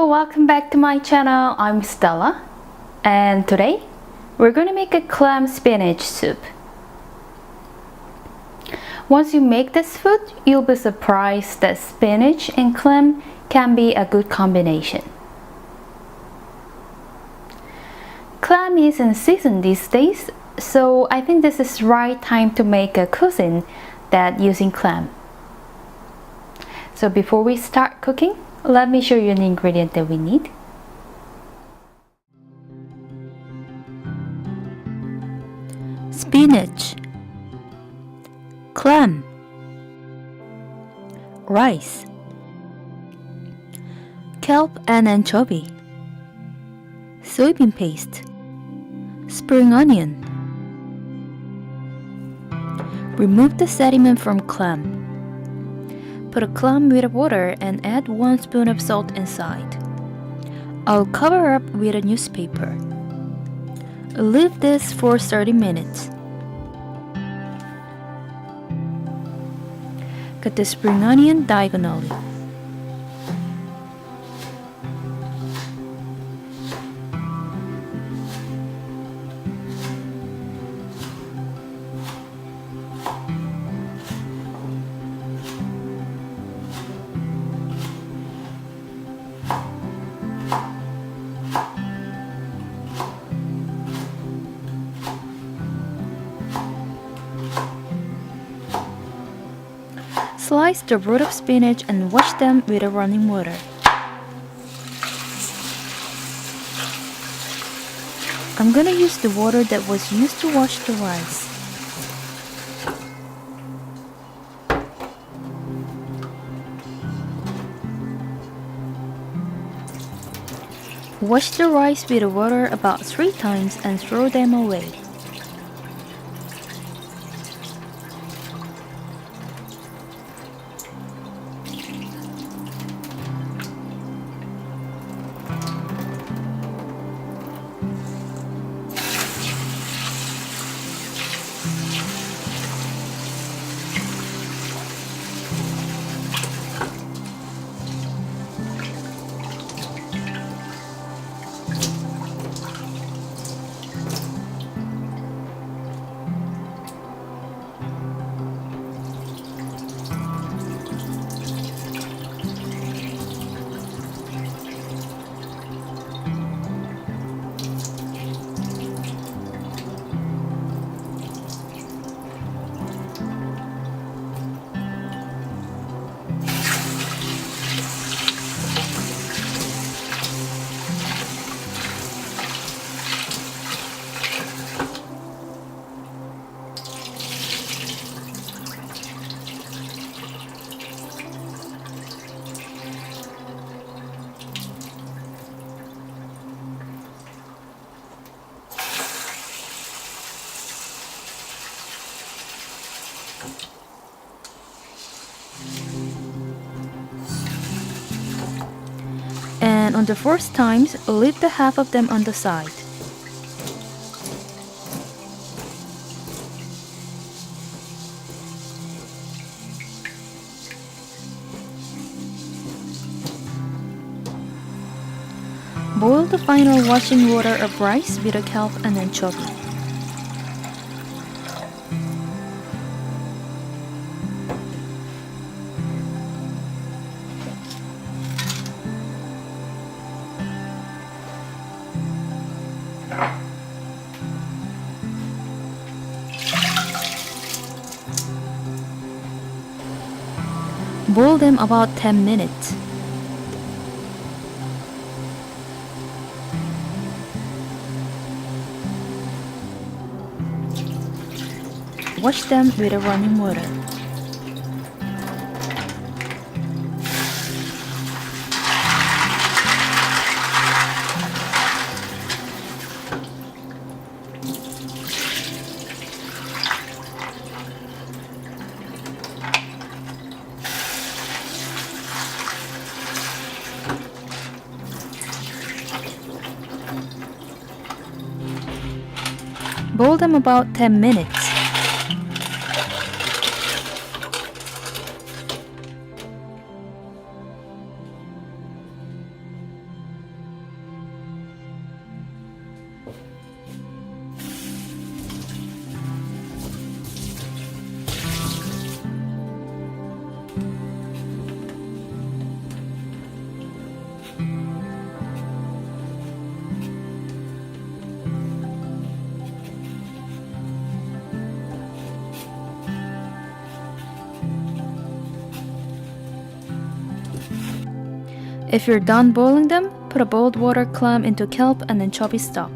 welcome back to my channel. I'm Stella, and today we're going to make a clam spinach soup. Once you make this food, you'll be surprised that spinach and clam can be a good combination. Clam is in season these days, so I think this is the right time to make a cuisine that using clam. So before we start cooking, let me show you the ingredient that we need. Spinach, clam, rice, kelp and anchovy, soybean paste, spring onion. Remove the sediment from clam. Put a clam with water and add 1 spoon of salt inside. I'll cover up with a newspaper. Leave this for 30 minutes. Cut the spring onion diagonally. Slice the root of spinach and wash them with a running water. I'm gonna use the water that was used to wash the rice. Wash the rice with the water about 3 times and throw them away. And on the first times, leave the half of them on the side. Boil the final washing water of rice with a kelp and anchovy. Boil them about 10 minutes. Wash them with a running water. Boil them about 10 minutes. If you're done boiling them, put a boiled water clam into kelp and anchovy stock.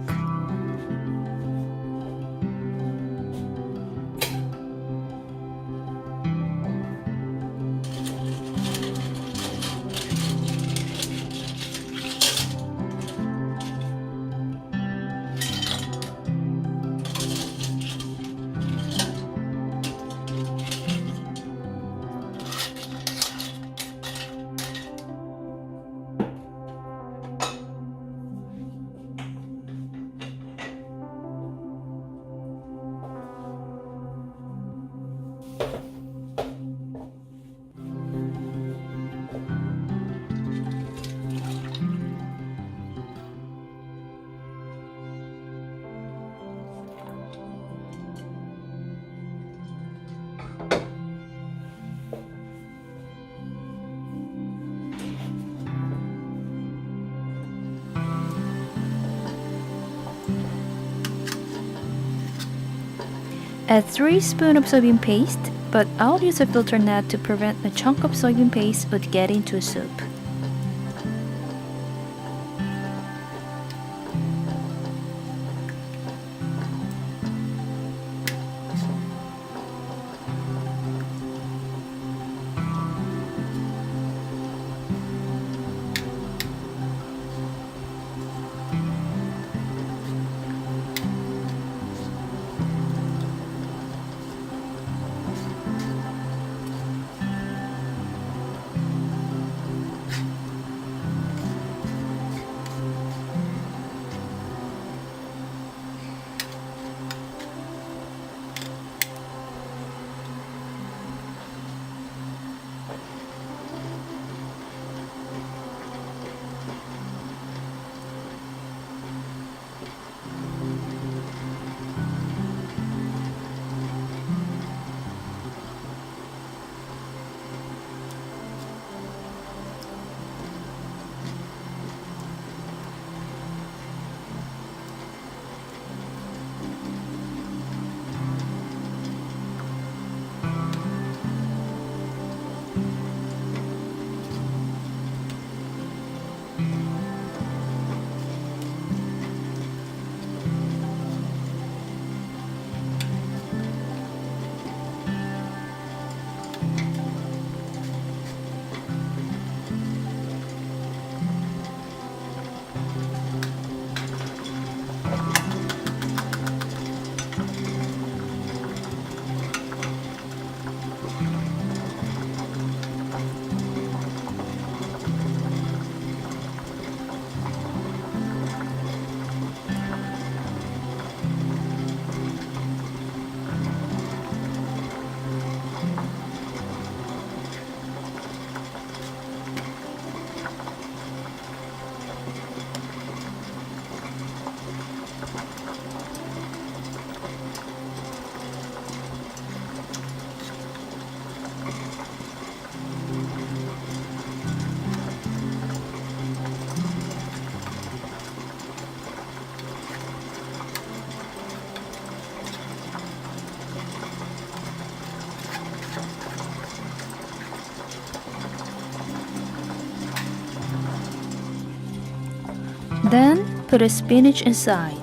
Add 3 spoons of soybean paste, but I'll use a filter net to prevent a chunk of soybean paste would get into a soup. Then put a spinach inside.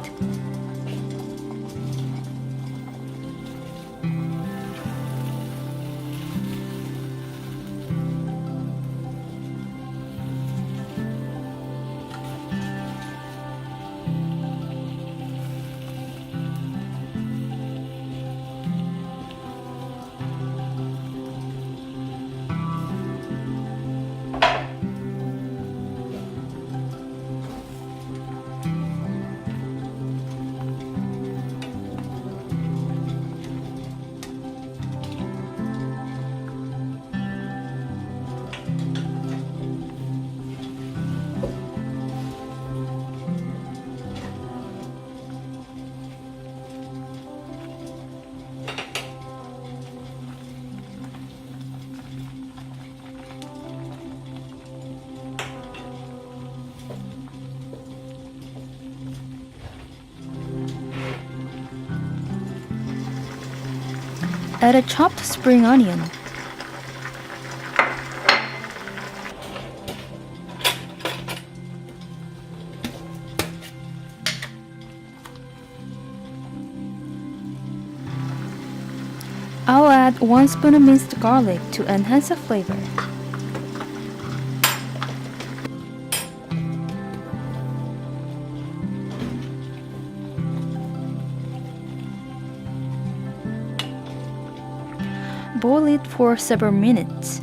Add a chopped spring onion. I'll add 1 spoon of minced garlic to enhance the flavor. Boil it for several minutes.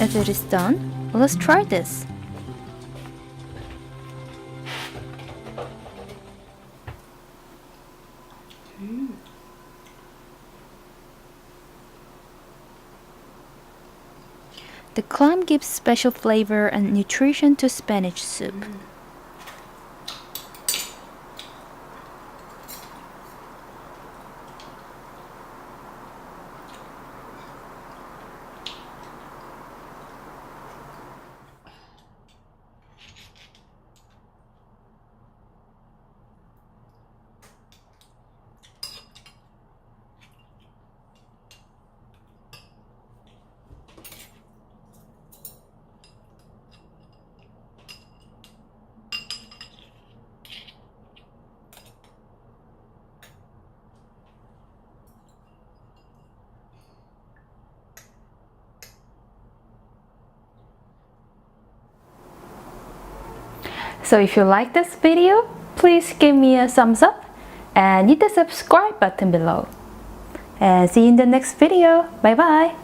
As it is done, let's try this. The clam gives special flavor and nutrition to spinach soup. So if you like this video, please give me a thumbs up and hit the subscribe button below. And see you in the next video. Bye bye.